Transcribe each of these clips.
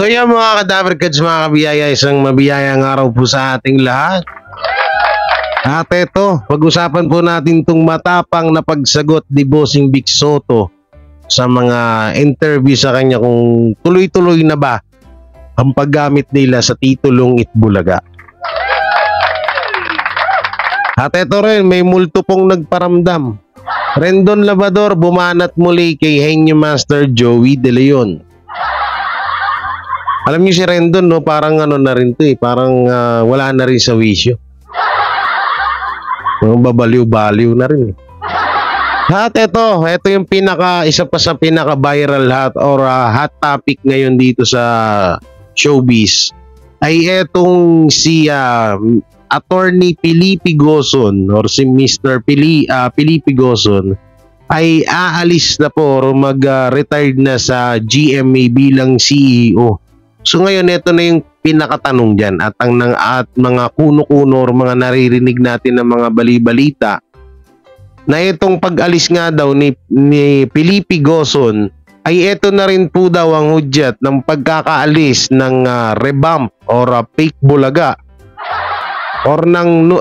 So yan mga Kadaver Kids, mga kabiyaya, isang mabiyayang araw po sa ating lahat. At ito, pag-usapan po natin itong matapang na pagsagot ni Bossing Vic Soto sa mga interview sa kanya kung tuloy-tuloy na ba ang paggamit nila sa titulong Itbulaga. At ito rin, may multo pong nagparamdam. Rendon Labrador bumanat muli kay Henyo Master Joey De Leon. Alam niyo si Rendon, no? Parang ano na rin to eh. Parang wala na rin sa wisyo. Babaliw-baliw na rin eh. At ito yung isa pa sa pinaka-viral hot topic ngayon dito sa showbiz. Ay etong si Attorney Felipe Gozon or si Mr. Felipe Gozon ay aalis na po o mag-retired na sa GMA bilang CEO. So ngayon, ito na yung pinakatanong dyan at mga kuno-kuno or mga naririnig natin ng mga bali-balita na itong pag-alis nga daw ni Felipe Gozon ay ito na rin po daw ang hudyat ng pagkakaalis ng revamp or fake bulaga or ng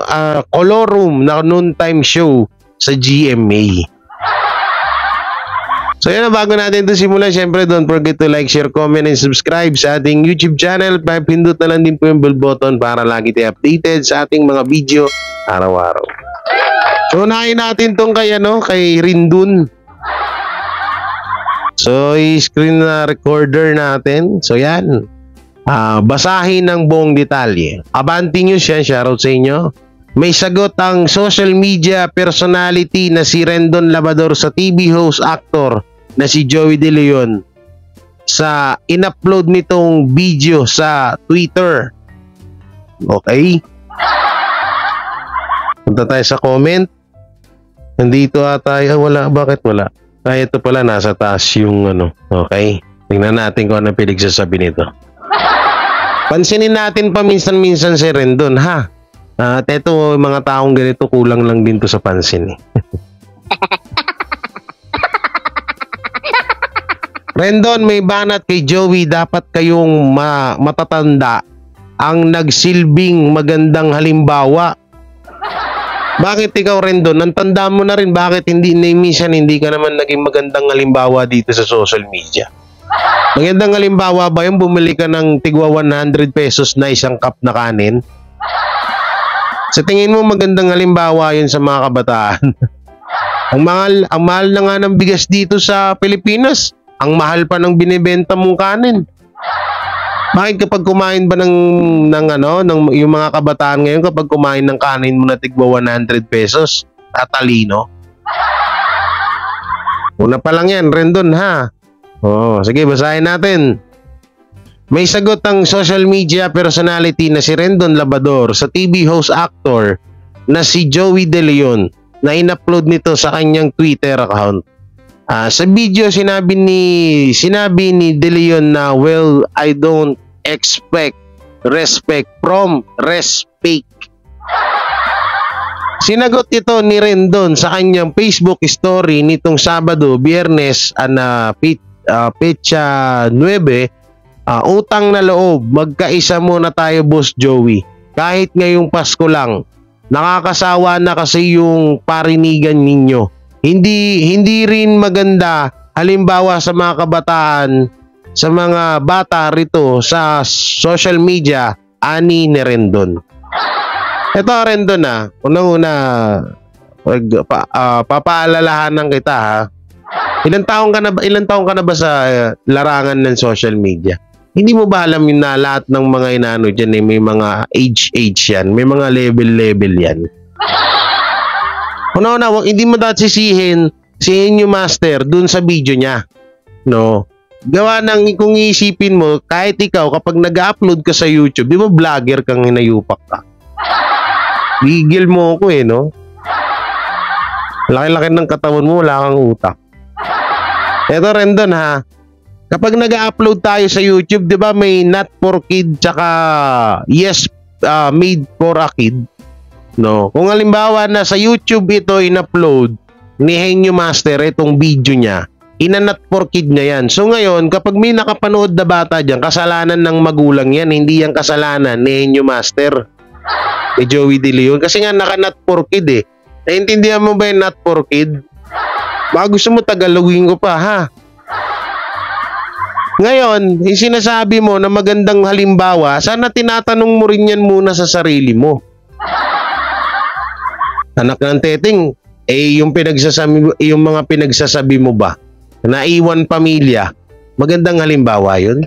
colorum na noontime show sa GMA. So yan, bago natin ito simulan, syempre don't forget to like, share, comment, and subscribe sa ating YouTube channel. Pindot na lang din po yung bell button para lagi tayo updated sa ating mga video araw-araw. So unahin natin tong kay Rendon. So i-screen na recorder natin. So yan, basahin ng buong detalye. Abanti News yan, shoutout sa inyo. May sagot ang social media personality na si Rendon Labrador sa TV host actor na si Joey De Leon sa in-upload nitong video sa Twitter. Okay? Punta tayo sa comment. Nandito tayo. Wala. Bakit wala? Ay, ito pala. Nasa taas yung Okay? Tingnan natin kung ano pinagsasabi nito. Pansinin natin paminsan-minsan si Rendon, ha? At ito, mga taong ganito, kulang lang din to sa pansin. Rendon, may banat kay Joey, dapat kayong matatanda ang nagsilbing magandang halimbawa. Bakit ikaw, Rendon? Ang tanda mo na rin, bakit hindi ka naman naging magandang halimbawa dito sa social media? Magandang halimbawa ba yung bumili ka ng tigwa 100 pesos na isang cup na kanin? Sa tingin mo magandang halimbawa yun sa mga kabataan? ang mahal na nga ng bigas dito sa Pilipinas. Ang mahal pa ng binibenta mong kanin. Bakit kapag kumain ba ng yung mga kabataan ngayon, kapag kumain ng kanin mo na tigwa 100 pesos, tatalino? Una pa lang yan, Rendon, ha? Sige, basahin natin. May sagot ang social media personality na si Rendon Labrador sa TV host actor na si Joey De Leon na in-upload nito sa kanyang Twitter account. Sa video sinabi ni De Leon na, well, I don't expect respect from respect. Sinagot ito ni Rendon sa kanyang Facebook story nitong Sabado, Biyernes, Petsa 9, utang na loob, magkaisa muna tayo, Boss Joey. Kahit ngayong Pasko lang, nakakasawa na kasi yung parinigan ninyo. Hindi rin maganda halimbawa sa mga kabataan, sa mga bata rito sa social media, ani ni Rendon. Ito, Rendon, unang-una, papaalalahanan kita, ha. Ilang taong ka na ba sa larangan ng social media? Hindi mo ba alam yun na lahat ng mga inano dyan may mga age yan, may mga level yan. Una, hindi mo dapat sisihin si Henyo Master dun sa video niya. No? Gawa ng, kung iisipin mo, kahit ikaw, kapag nag-upload ka sa YouTube, di ba vlogger kang hinayupak ka? Gigil mo ako no? Laki-laki ng katawan mo, wala kang utak. Eto, Rendon, ha? Kapag nag-upload tayo sa YouTube, di ba may not for kid tsaka yes, made for a kid? No? Kung halimbawa na sa YouTube ito in-upload ni Henyo Master itong video niya, Inanat for kid niya yan. So ngayon, kapag may nakapanood na bata dyan, kasalanan ng magulang yan, hindi yan kasalanan ni Enyo Master, ni Joey De Leon. Kasi nga naka-not for kid eh. Naintindihan mo ba yung not for kid? Baka gusto mo tagalogin ko pa ha. Ngayon, yung sinasabi mo na magandang halimbawa, sana tinatanong mo rin yan muna sa sarili mo. Anak ng teteng, yung mga pinagsasabi mo ba, naiwan pamilya, magandang halimbawa yun.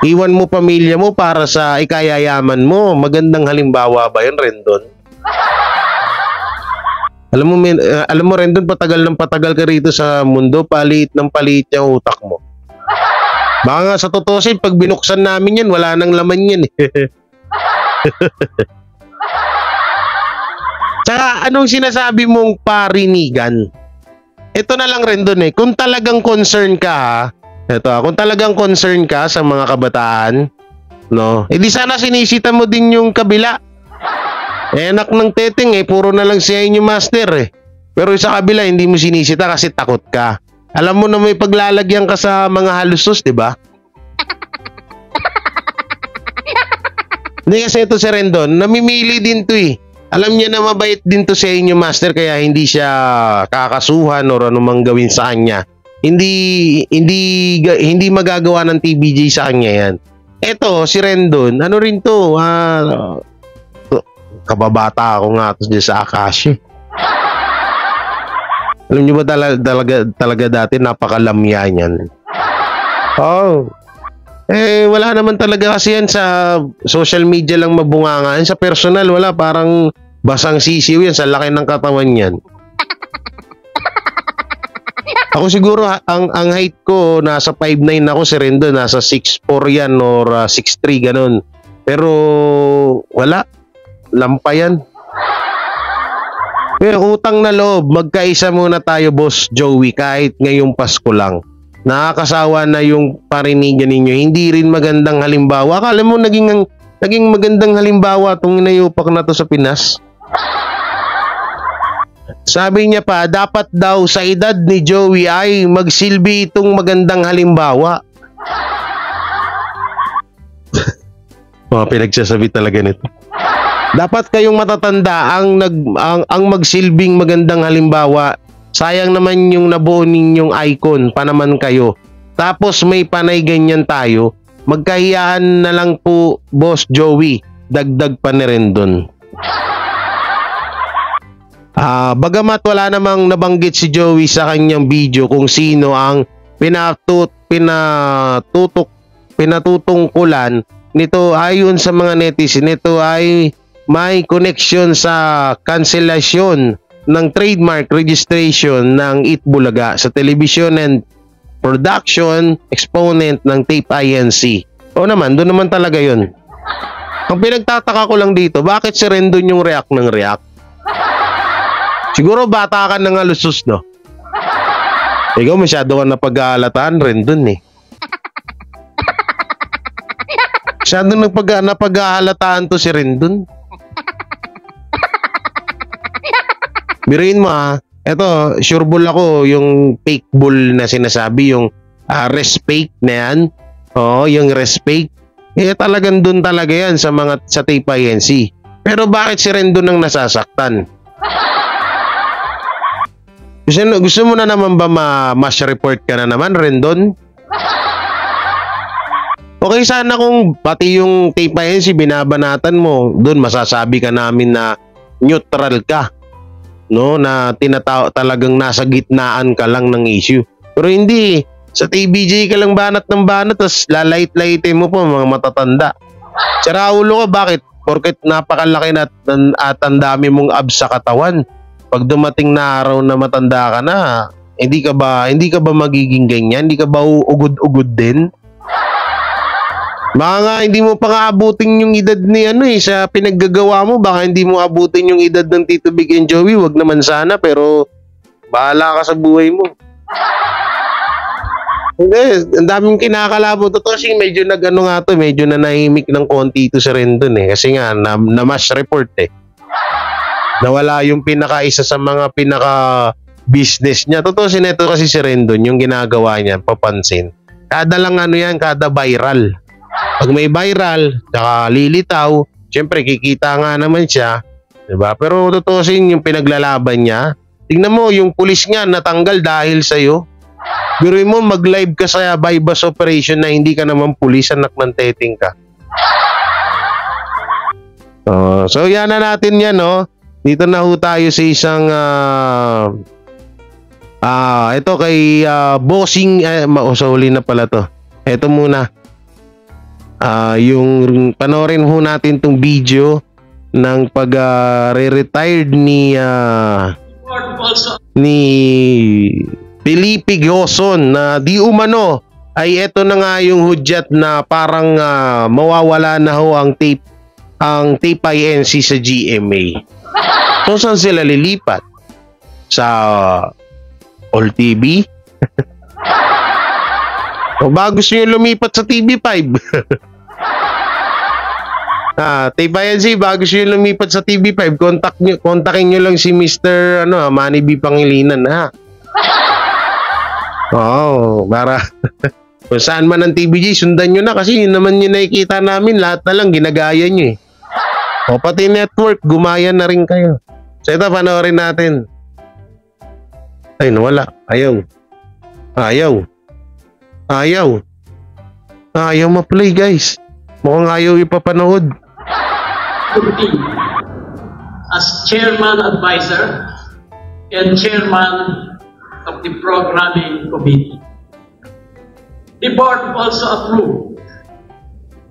Iwan mo pamilya mo para sa ikayayaman mo, magandang halimbawa ba yun, Rendon? Alam mo Rendon, patagal ng patagal ka rito sa mundo, palit ng palit yung utak mo. Baka nga sa tutusin, pag binuksan namin yan, wala nang laman yan eh. Tsaka anong sinasabi mong parinigan? Ito na lang Rendon eh, kung talagang concern ka kung talagang concern ka sa mga kabataan, no, edi sana sinisita mo din yung kabila. Anak ng teteng eh, puro na lang siya yung master eh. Pero sa kabila, hindi mo sinisita kasi takot ka. Alam mo na may paglalagyan ka sa mga halusos, di ba? Hindi kasi ito si Rendon, namimili din to eh. Alam niya na mabait din to sa inyo master, kaya hindi siya kakasuhan o anumang gawin sa kanya. Hindi magagawa ng TBJ sa kanya yan. Ito, si Rendon, ano rin to, kababata ako nga to sa Akashi. Alam niyo ba talaga dati napakalamya niyan. Oh. Wala naman talaga kasi yan sa social media lang mabunganga. Sa personal wala, parang basang sisiw yan sa laki ng katawan niyan. Ako siguro ang height ko nasa 5'9 ako, si Rendon nasa 6'4 yan or 6'3 ganun. Pero wala, lampayan. Utang na loob, magkaisa muna tayo Boss Joey kahit ngayong Pasko lang. Nakakasawa na yung parinigan ninyo, hindi rin magandang halimbawa. Akala mo naging magandang halimbawa itong inayupak na to sa Pinas? Sabi niya pa, dapat daw sa edad ni Joey ay magsilbi itong magandang halimbawa. Mga pinagsasabi talaga nito. Dapat kayong matatanda ang magsilbing magandang halimbawa. Sayang naman yung nabuo ninyong icon pa naman kayo. Tapos may panay ganyan tayo. Magkahiyaan na lang po Boss Joey. Dagdag pa ni Rendon. Bagamat wala namang nabanggit si Joey sa kanyang video kung sino ang pinatutungkulan nito, ayon sa mga netizen, nito ay may connection sa kanselasyon ng trademark registration ng Itbulaga sa television and production exponent ng Tape INC. O naman, doon naman talaga yun. Ang pinagtataka ko lang dito, bakit si Rendon yung react ng react? Siguro bata ka ng alusos, no? Ikaw masyado ka napag-aalataan, Rendon eh. Masyado napag-aalataan to si Rendon. Biruin mo eto, sure bull ako yung fake bull na sinasabi, yung respect na yan. Oo, yung respect. Talagang dun talaga yan sa Tape INC. Pero bakit si Rendon ang nasasaktan? Gusto mo na naman ba ma-mass report ka na naman, Rendon? Okay sana kung pati yung Tape INC binabanatan mo, doon masasabi ka namin na neutral ka. No, na talagang nasa gitnaan ka lang ng issue. Pero hindi, sa TBJ ka lang banat ng banat, tapos lalait-laitin mo po mga matatanda. Sira ulo ka, bakit? Porket napakalaki na at ang dami mong abs sa katawan. Pag dumating na araw na matanda ka na, hindi ka ba magiging ganyan? Hindi ka ba ugod-ugod din? Baka nga hindi mo pa nga abutin yung edad ni sa pinaggagawa mo, baka hindi mo abutin yung edad ng Tito Big and Joey, wag naman sana, pero bahala ka sa buhay mo. Hindi, ang daming kinakalabo. Totoo kasi medyo medyo nanahimik ng konti ito sa Rendon eh, kasi nga na-mass report eh. Nawala yung isa sa mga business niya. Totoo sineto kasi si Rendon, yung ginagawa niya, papansin. Kada lang ano yan, kada viral. Pag may viral, saka lilitaw, syempre kikita nga naman siya, diba? Pero totoo yung pinaglalaban niya. Tingnan mo, yung pulis nga natanggal dahil sa'yo. Biruin mo, mag-live ka sa bypass operation na hindi ka naman pulis, anak ng teteng ka. So yan na natin yan, no? Dito na ho tayo sa isang ito kay bossing sa huli na pala to. Ito muna. Yung panoorin ho natin tong video ng pag re-retired ni Felipe Gozon na di umano ay ito na nga yung hudyat na parang mawawala na ho ang tape INC sa GMA. So saan sila lilipat? Sa All TV? O ba gusto nyo lumipat sa TV5? Tape INC, ba gusto nyo lumipat sa TV5? Kontakin nyo lang si Mr. Manny B. Pangilinan, ha? Para kung saan man ang TVJ, sundan nyo na kasi yun naman yung nakikita namin, lahat na lang ginagaya nyo eh. O pati network, gumaya na rin kayo. So ito, panoorin natin. Ay, nawala. Ayaw ma-play, guys. Mukhang ayaw ipapanood. As chairman advisor and chairman of the programming committee. The board also approved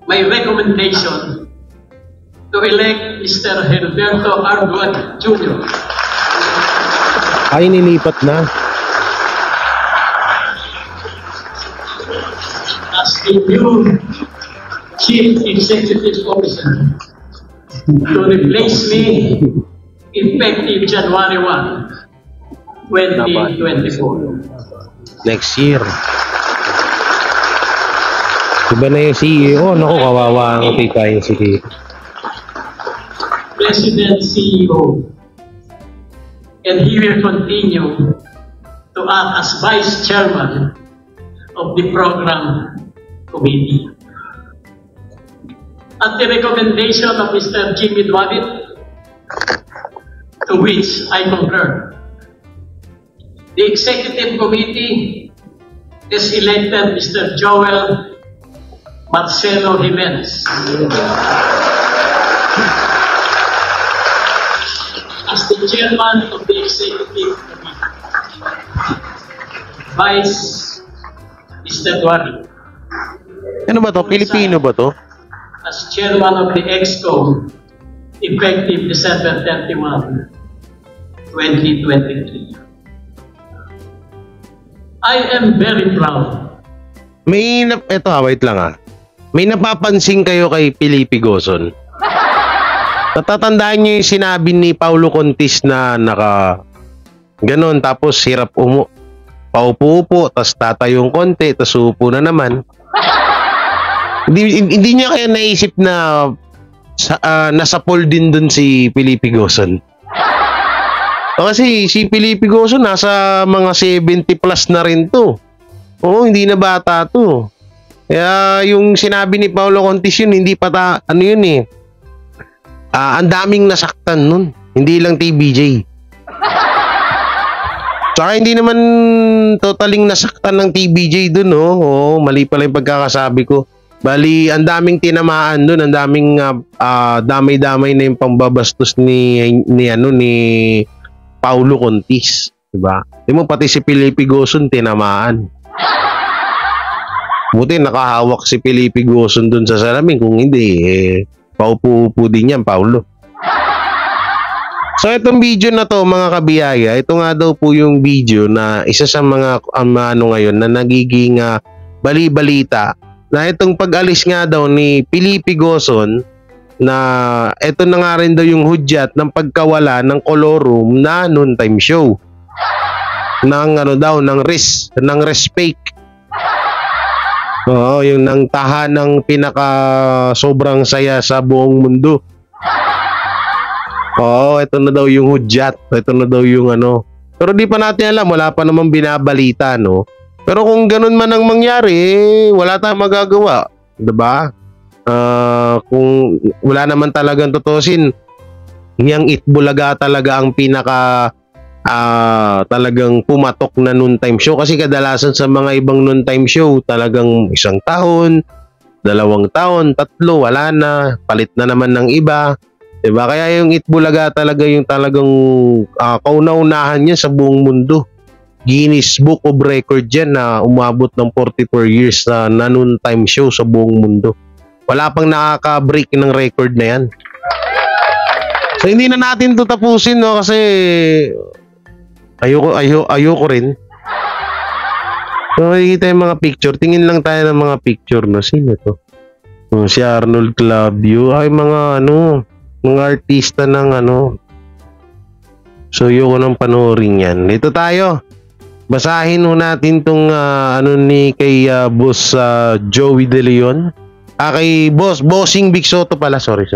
my recommendation to elect Mr. Gilberto Arduan Jr. Ay, nilipat na. As the new Chief Executive Officer to replace me effective January 1, 2024. Next year. Iba na yung CEO. Naku, kawawa ang tita yung CEO. President CEO, and he will continue to act as Vice Chairman of the Program Committee. At the recommendation of Mr. Jimmy Duavit, to which I concur, the Executive Committee has elected Mr. Joel Marcelo Jimenez as the Chairman of the Executive Committee. Vice Mr. Duavit. Ano ba to? Pilipino ba to? As Chairman of the EXCO, effective December 31, 2023. I am very proud. Wait lang. May napapansin kayo kay Felipe Gozon? Natatandaan niyo yung sinabi ni Paulo Contis na ganon, tapos hirap paupo-upo, tas tatayong konti, tas upo na naman. Hindi niya kaya naisip na nasa poll din dun si Felipe Gozon. Kasi si Felipe Gozon nasa mga 70 plus na rin to. Oo, hindi na bata to. Kaya yung sinabi ni Paulo Contis yun, hindi pa yun eh. Ang daming nasaktan nun. Hindi lang TBJ. Tsaka hindi naman totaling nasaktan ng TBJ dun, oh. Oo, mali pala yung pagkakasabi ko. Bali, ang daming tinamaan dun, ang daming damay-damay na yung pambabastos ni Paulo Contis, diba? Di mo pati si Felipe Gozon tinamaan. Buti nakahawak si Felipe Gozon dun sa salamin, kung hindi paupo-upo din yan, Paulo. So itong video na to, mga kabiyaya, ito nga daw po yung video na isa sa mga ngayon na nagiging bali-balita na itong pag-alis nga daw ni Felipe Gozon, na ito na nga rin daw yung hudyat ng pagkawala ng Color Room na noontime show ng ng respect. Oo, yung nang tahanang pinaka sobrang saya sa buong mundo. Oo, ito na daw yung hudyat. Ito na daw yung Pero di pa natin alam, wala pa namang binabalita, no? Pero kung ganun man ang mangyari, wala tayong magagawa, 'di ba? Kung wala naman talagang tutusin, yang Itbulaga talaga ang pinaka talagang pumatok na noontime show, kasi kadalasan sa mga ibang noontime show talagang 1 taon, 2 taon, 3, wala na, palit na naman ng iba, diba? Kaya yung Itbulaga talaga yung talagang kauna-unahan niya sa buong mundo. Guinness Book of Record yan na umabot ng 44 years na noontime show sa buong mundo. Wala pang nakaka-break ng record na yan. So hindi na natin ito tapusin, no, kasi ayoko rin. So makikita yung mga picture. Tingin lang tayo ng mga picture, no. Sino to? Si Arnold Clavio. Ay, mga mga artista ng So ayoko nang panoorin yan. Ito tayo. Basahin ho natin tong ni kay Boss Joey De Leon. Kay Bossing Big Soto pala, sorry.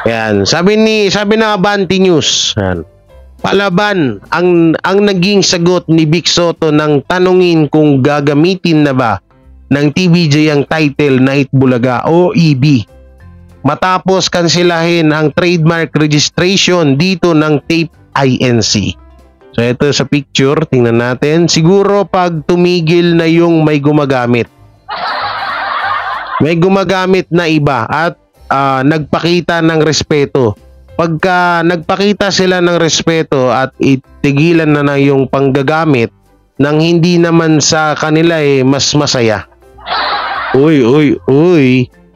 Yan, sabi ng Abante News, yan. Palaban ang naging sagot ni Big Soto nang tanungin kung gagamitin na ba ng TVJ ang title na Itbulaga o EB matapos kansilahin ang trademark registration dito ng Tape INC. So ito sa picture, tingnan natin. Siguro pag tumigil na yung may gumagamit. May gumagamit na iba at nagpakita ng respeto. Pagka nagpakita sila ng respeto at itigilan na yung panggagamit nang hindi naman sa kanila mas masaya. Uy.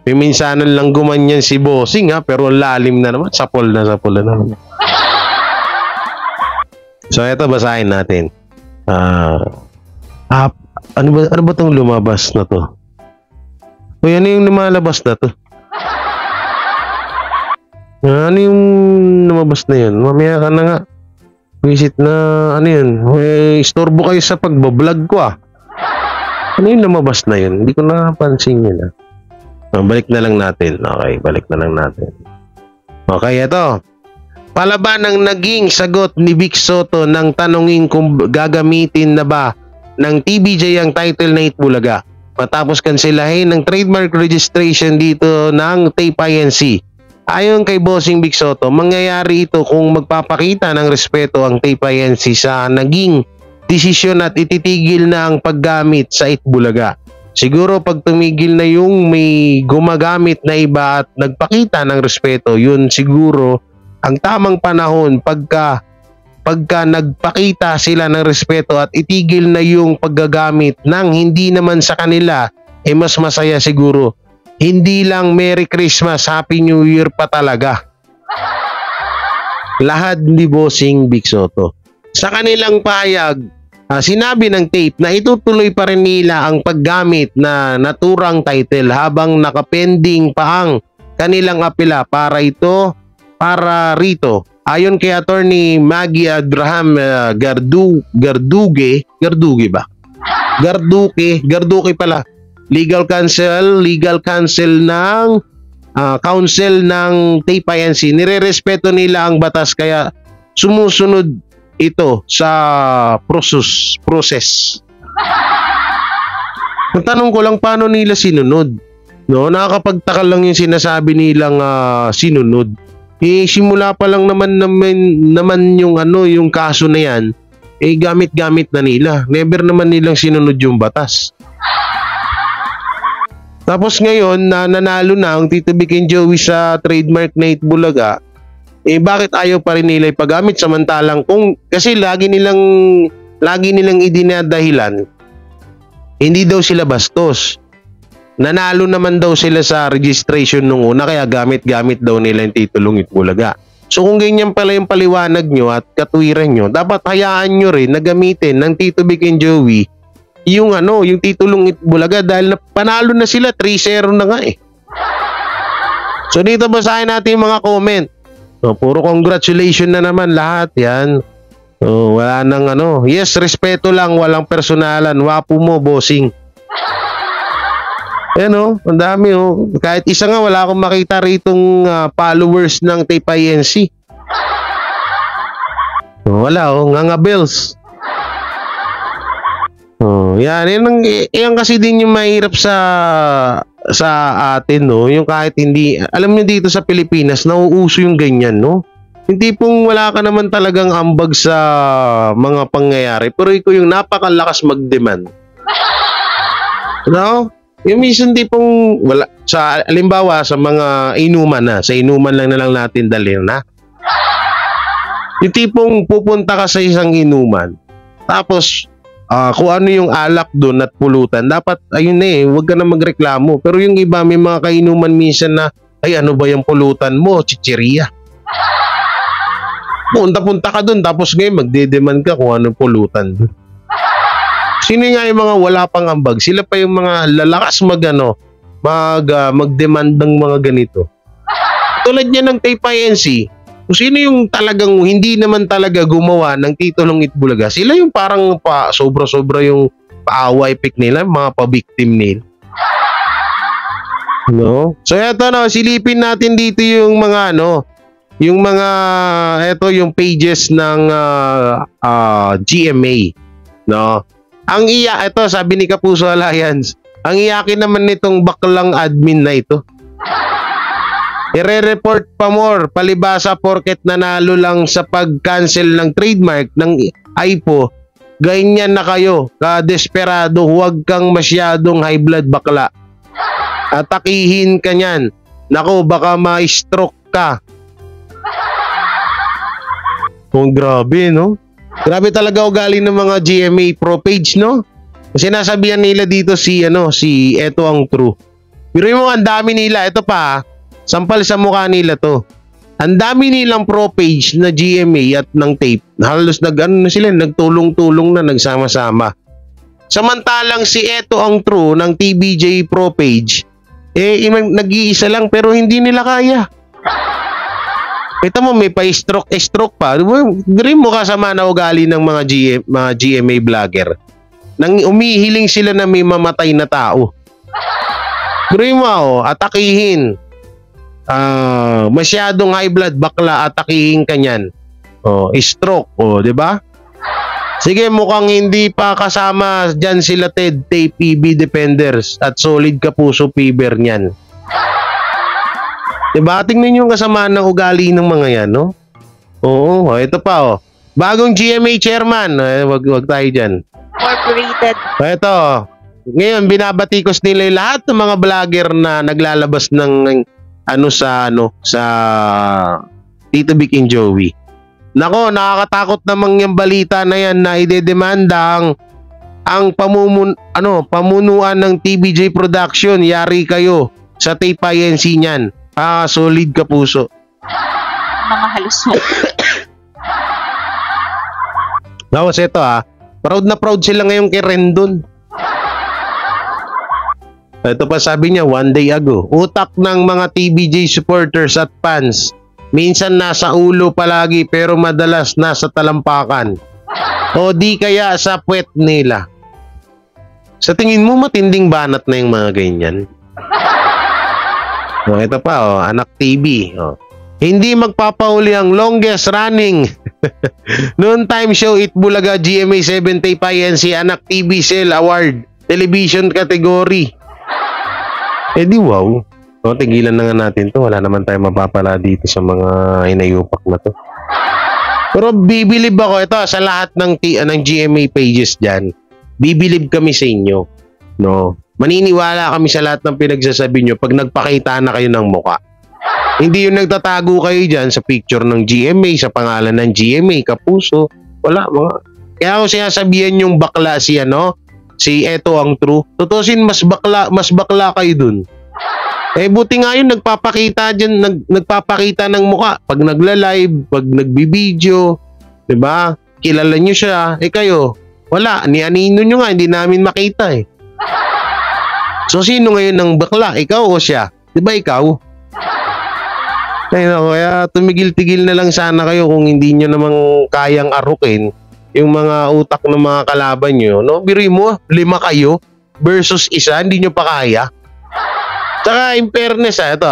May minsanan lang gumanyan si Bossing, pero lalim na naman. Sapol na naman. So ito, basahin natin. Ano ba tong lumabas na to? Uy, ano yung lumalabas na to? Ano yung lumabas na yun? Mamaya ka na nga. Visit na, ano yun? Istorbo kayo sa pagbablog ko Ano yung lumabas na yun? Hindi ko napansin yun Balik na lang natin. Okay, balik na lang natin. Okay, ito. Palaban ang naging sagot ni Vic Soto nang tanungin kung gagamitin na ba ng TVJ ang title na Itbulaga matapos kansilahin ng trademark registration dito ng Tape INC. Ayon kay Bossing Vic Soto, mangyayari ito kung magpapakita ng respeto ang Tape INC sa naging desisyon at ititigil na ang paggamit sa Itbulaga. Siguro pag tumigil na yung may gumagamit na iba at nagpakita ng respeto, yun siguro ang tamang panahon pagka nagpakita sila ng respeto at itigil na yung paggagamit ng hindi naman sa kanila, mas masaya siguro. Hindi lang Merry Christmas, Happy New Year pa talaga. Lahat ni Bossing Big Soto. Sa kanilang pahayag, sinabi ng Tape na itutuloy pa rin nila ang paggamit na naturang title habang nakapending pa ang kanilang apela para rito. Ayon kay Attorney Maggie Abraham Garduque pala. Legal counsel ng counsel ng Tape INC. Nirerespeto nila ang batas kaya sumusunod ito sa process. Natanong ko lang paano nila sinunod. No, nakakapagtaka lang yung sinasabi nilang sinunod. Simula pa lang naman yung yung kaso na yan, gamit-gamit na nila. Never naman nilang sinunod yung batas. Tapos ngayon na nanalo na ang Tito Vic and Joey sa trademark na Itbulaga, bakit ayaw pa rin nila ipagamit samantalang kasi lagi nilang idinadahilan, hindi daw sila bastos. Nanalo naman daw sila sa registration nung una kaya gamit-gamit daw nila yung titulong Itbulaga. So kung ganyan pala yung paliwanag nyo at katwiran nyo, dapat hayaan nyo rin na gamitin ng Tito Vic and Joey yung titulong Itbulaga dahil panalo na sila, 3-0 na nga So dito basahin natin yung mga comment. Puro congratulations na naman lahat yan. Wala nang yes, respeto lang, walang personalan. Wapo mo, Bossing. Ang dami Kahit isa nga wala akong makita ritong followers ng Tape INC. Wala, nga bills. Yan kasi din yung mahirap sa atin, no? Yung kahit hindi, alam niyo dito sa Pilipinas, nauuso yung ganyan, no? Yung tipong wala ka naman talagang ambag sa mga pangyayari, pero ikaw yung napakalakas mag-demand. No? Yung minsan tipong wala, sa alimbawa sa mga inuman na, sa inuman lang na lang natin dalhin na. Yung tipong pupunta ka sa isang inuman, tapos kung ano yung alak doon at pulutan, dapat ayun huwag ka na magreklamo. Pero yung iba, may mga kainuman minsan na, ay ano ba yung pulutan mo, chicheria. Punta-punta ka doon, tapos ngayon magde-demand ka kung anong pulutan. Sino nga yung mga wala pang ambag? Sila pa yung mga lalakas mag-demand ng mga ganito. Tulad niya ng Tay-PNC, kung sino yung talagang hindi naman talaga gumawa ng titulong Itbulaga, sila yung parang sobra-sobra yung paaway pick nila, mga pa-victim nila. No? So eto silipin natin dito yung mga yung pages ng GMA, no? Ito sabi ni Kapuso Alliance, ang iyakin naman nitong baklang admin na ito. Ire-report pa more, palibasa porket nanalo lang sa pag-cancel ng trademark ng IPO. Ganyan na kayo, ka-desperado, huwag kang masyadong high blood bakla. Atakihin ka niyan. Nako, baka ma-stroke ka. Grabe, no? Grabe talaga ugali ng mga GMA Pro page, no? Sinasabihan nila dito si Eto ang True. Pero mo ang dami nila, ito pa, sampal sa mukha nila to. Ang dami nilang pro page na GMA at ng tape. Halos nagtulong-tulong na, nagsama-sama. Samantalang si Eto ang True ng TBJ Pro page, nag-iisa lang pero hindi nila kaya. Ito mo, may pa-stroke pa. Gawin mo kasama na ugali ng mga GMA vlogger. Nang umihiling sila na may mamatay na tao. Gawin mo, atakihin. Masyadong high blood bakla, atakihin ka niyan. Stroke, di ba? Sige, mukhang hindi pa kasama dyan sila Ted, Tay, PB Defenders at Solid Kapuso Piber niyan. Diba? Tingnan yung kasamaan ng ugali ng mga yan, no? Oo, ito pa, bagong GMA chairman. Wag tayo dyan. Incorporated. Ito, ngayon binabatikos nila lahat ng mga vlogger na naglalabas ng sa Tito Vic and Joey. Nako, nakakatakot namang yung balita na yan na idedemanda ang pamunuan ng TBJ Production. Yari kayo sa Tay-PNC niyan. Solid Kapuso. Mga halusok. Tapos ito proud na proud sila ngayon kay Rendon. Ito pa sabi niya, one day ago, utak ng mga TBJ supporters at fans, minsan nasa ulo palagi pero madalas nasa talampakan. O di kaya sa puwet nila. Sa tingin mo matinding banat na yung mga ganyan? Ito pa, Anak TV. Hindi magpapahuli ang longest running noon time show Itbulaga GMA 7 Tay-PNC Anak TV Cell Award Television category. Di wow. Tigilan na nga natin to. Wala naman tayo mapapala dito sa mga inayupak na to. Pero bibilib ako ito sa lahat ng GMA pages dyan. Bibilib kami sa inyo. No? Maniniwala kami sa lahat ng pinagsasabi nyo pag nagpakita na kayo ng muka. Hindi yung nagtatago kayo dyan sa picture ng GMA, sa pangalan ng GMA, Kapuso. Wala, mga. Kaya ako sinasabihan yung bakla si Eto ang True. Tutusin, mas bakla kayo dun. Buti nga yun, nagpapakita ng muka. Pag nagla-live, pag nagbibideo, diba? Kilala nyo siya. Kayo, wala. Ni-anino nyo nga, hindi namin makita So, sino ngayon ng bakla? Ikaw o siya? Diba ikaw? Kaya tumigil-tigil na lang sana kayo kung hindi nyo namang kayang arukin yung mga utak ng mga kalaban nyo. No? Biri mo, 5 kayo versus isa, hindi nyo pa kaya. Tsaka in fairness, ito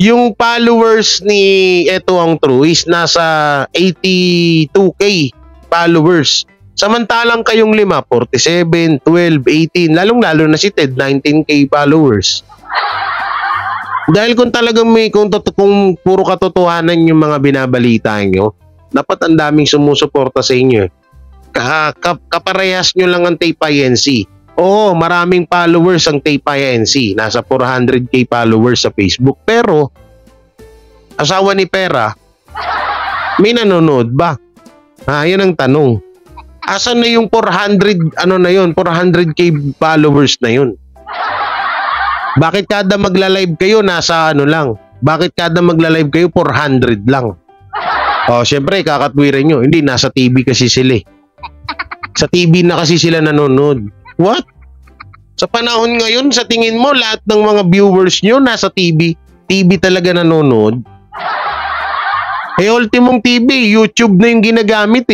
yung followers ni Eto Ang True is nasa 82K followers. Samantalang kayong 5, 47, 12, 18, lalong-lalo na si Ted, 19K followers. Dahil kung talagang kung puro katotohanan yung mga binabalita nyo, dapat ang daming sumusuporta sa inyo. Kaparehas nyo lang ang Tape INC. Oo, maraming followers ang Tape INC. Nasa 400K followers sa Facebook. Pero, asawa ni Pera, may nanonood ba? Yan ang tanong. Asan na yung 400K followers na yun? Bakit kada magla-live kayo nasa lang? Bakit kada magla-live kayo 400 lang? Syempre kakatwiran nyo. Hindi, nasa TV kasi sila. Sa TV na kasi sila nanonood. What? Sa panahon ngayon, sa tingin mo lahat ng mga viewers nyo nasa TV? TV talaga nanonood? Ultimong TV, YouTube na yung ginagamit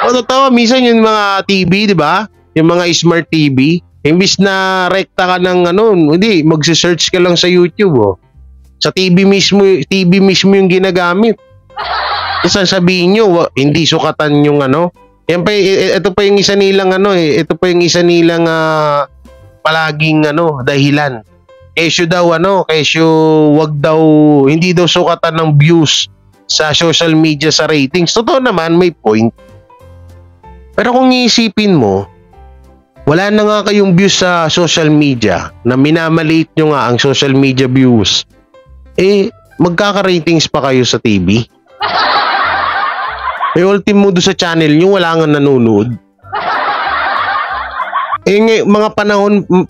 totoo, minsan yung mga TV, di ba? Yung mga smart TV, imbis na rekta ka ng hindi, magse-search ka lang sa YouTube, Sa TV mismo yung ginagamit. Kasi sabihin nyo, hindi sukatan yung Yan pa, ito pa yung isa nilang ito pa yung isa nilang palaging dahilan. Kesyo wag daw, hindi daw sukatan ng views sa social media sa ratings. Totoo naman, may point. Pero kung iisipin mo, wala na nga kayong views sa social media na minamaliit nyo nga ang social media views. Magkaka-ratings pa kayo sa TV? Ultimo do sa channel nyo, wala nga nanonood. Mga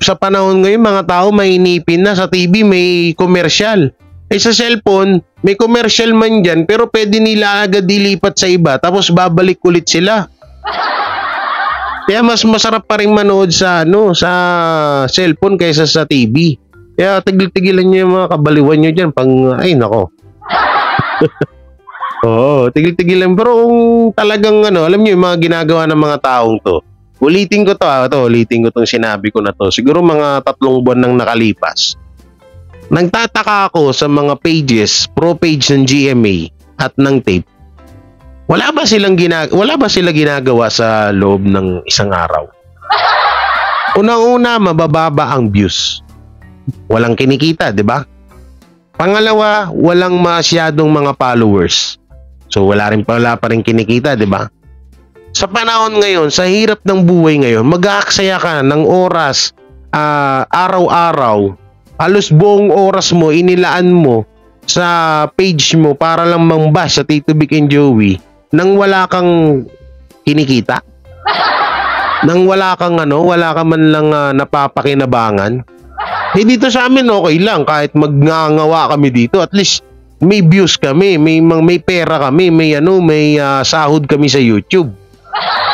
sa panahon ngayon, mga tao mainipin na. Sa TV may commercial. Sa cellphone, may commercial man dyan, pero pwede nila agad dilipat sa iba, tapos babalik ulit sila. Kaya mas masarap pa rin manood sa cellphone kaysa sa TV. Kaya tigil-tigilan nyo yung mga kabaliwan nyo dyan. Nako. Oo, tigil-tigilan. Pero kung talagang alam nyo yung mga ginagawa ng mga taong to, ulitin ko tong sinabi ko na to. Siguro mga 3 buwan nang nakalipas. Nagtataka ako sa mga pages, pro page ng GMA at ng Tape. Wala ba sila ginagawa sa loob ng isang araw? Unang-una, mabababa ang views. Walang kinikita, di ba? Pangalawa, walang masyadong mga followers. So wala pa rin kinikita, di ba? Sa panahon ngayon, sa hirap ng buhay ngayon, mag-aaksaya ka ng oras, araw-araw, halos buong oras mo, inilaan mo sa page mo para lang mangbash sa Tito Vic and Joey nang wala kang kinikita, nang wala ka man lang napapakinabangan. Dito sa amin okay lang, kahit magngangawa kami dito, at least may views kami, may pera kami, may sahod kami sa YouTube.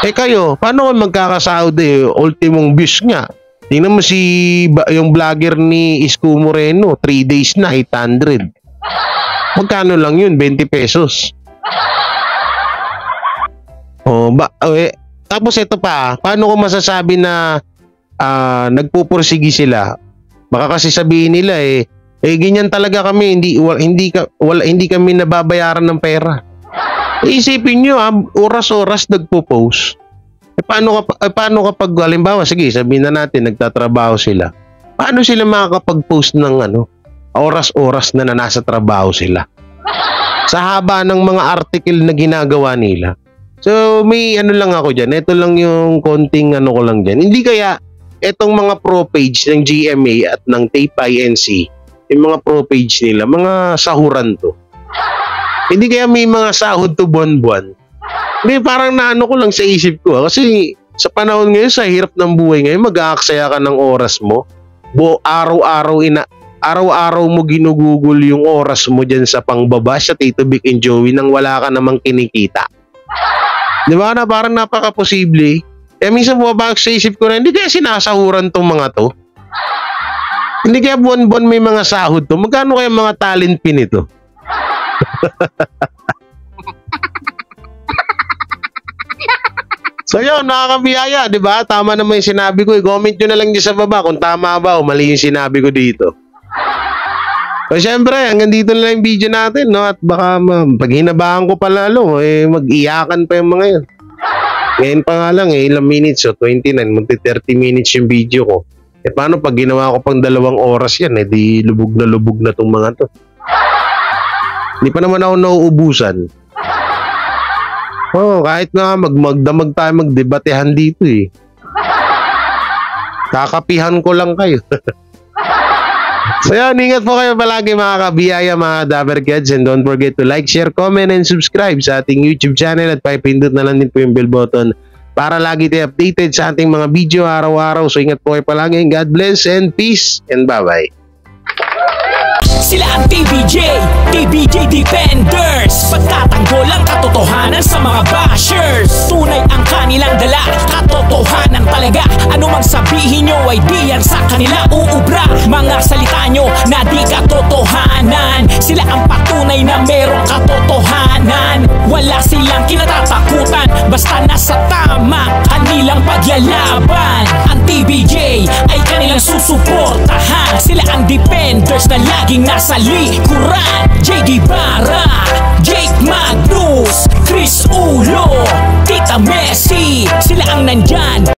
Kayo, paano kayo magkakasahod ultimong views nga? Tingnan mo yung vlogger ni Isko Moreno, 3 days na 800. Magkano lang yun? 20 pesos. Tapos ito pa, paano ko masasabi na nagpupursigi sila? Baka kasi sabihin nila ganyan talaga kami, hindi kami nababayaran ng pera. Isipin nyo, oras-oras nagpo-post. Paano kapag halimbawa, sige, sabihin na natin nagtatrabaho sila. Paano sila makakapag-post ng oras-oras na nasa trabaho sila? Sa haba ng mga article na ginagawa nila. So may lang ako dyan. Ito lang yung konting ko lang dyan. Hindi kaya etong mga pro page ng GMA at ng Tape INC, yung mga pro page nila, mga sahuran to. Hindi kaya may mga sahod to buwan-buwan. Hindi, parang naano ko lang sa isip ko. Kasi sa panahon ngayon, sa hirap ng buhay ngayon, mag-aaksaya ka ng oras mo. Araw-araw mo ginugugol yung oras mo dyan sa pangbaba sa Tito Vic and Joey nang wala ka namang kinikita. Di ba na parang napaka-posible? Minsan bumabagak sa isip ko na, hindi kaya sinasahuran tong mga to? Hindi kaya buwan-buwan may mga sahod to? Magkano kaya mga talent pin ito? So yun, nakakabiyaya, di ba? Tama naman yung sinabi ko. Comment nyo na lang dyan sa baba kung tama ba o mali yung sinabi ko dito. So, syempre, hanggang dito na lang yung video natin, no? At baka pag hinabahan ko pa lalo, mag-iyakan pa yung mga yun. Ngayon pa nga lang, ilang minutes, 29, magti 30 minutes yung video ko. Paano pag ginawa ko pang 2 oras yan, di lubog na tong mga to. Hindi pa naman ako nauubusan. Kahit nga magdamag tayo, magdebatehan dito eh. Kakapihan ko lang kayo. So yan, ingat po kayo palagi mga kabiyaya, mga Dabber Kids, and don't forget to like, share, comment, and subscribe sa ating YouTube channel at pipindot na lang din po yung bell button para lagi tayo updated sa ating mga video araw-araw. So ingat po kayo palagi, God bless and peace and bye-bye. Sila ang TBJ Defenders. Pagtatanggol ang katotohanan sa mga bashers. Tunay ang kanilang dala, katotohanan talaga. Ano mang sabihin nyo ay di yan sa kanila uubra. Mga salita nyo na di katotohanan. Sila ang patunay na merong katotohanan. Wala silang kinatatakutan, basta nasa tama kanilang pagyalaban. Ang TBJ ay kanilang susuportahan. Sila ang defenders na laging nasa likuran. JD Barra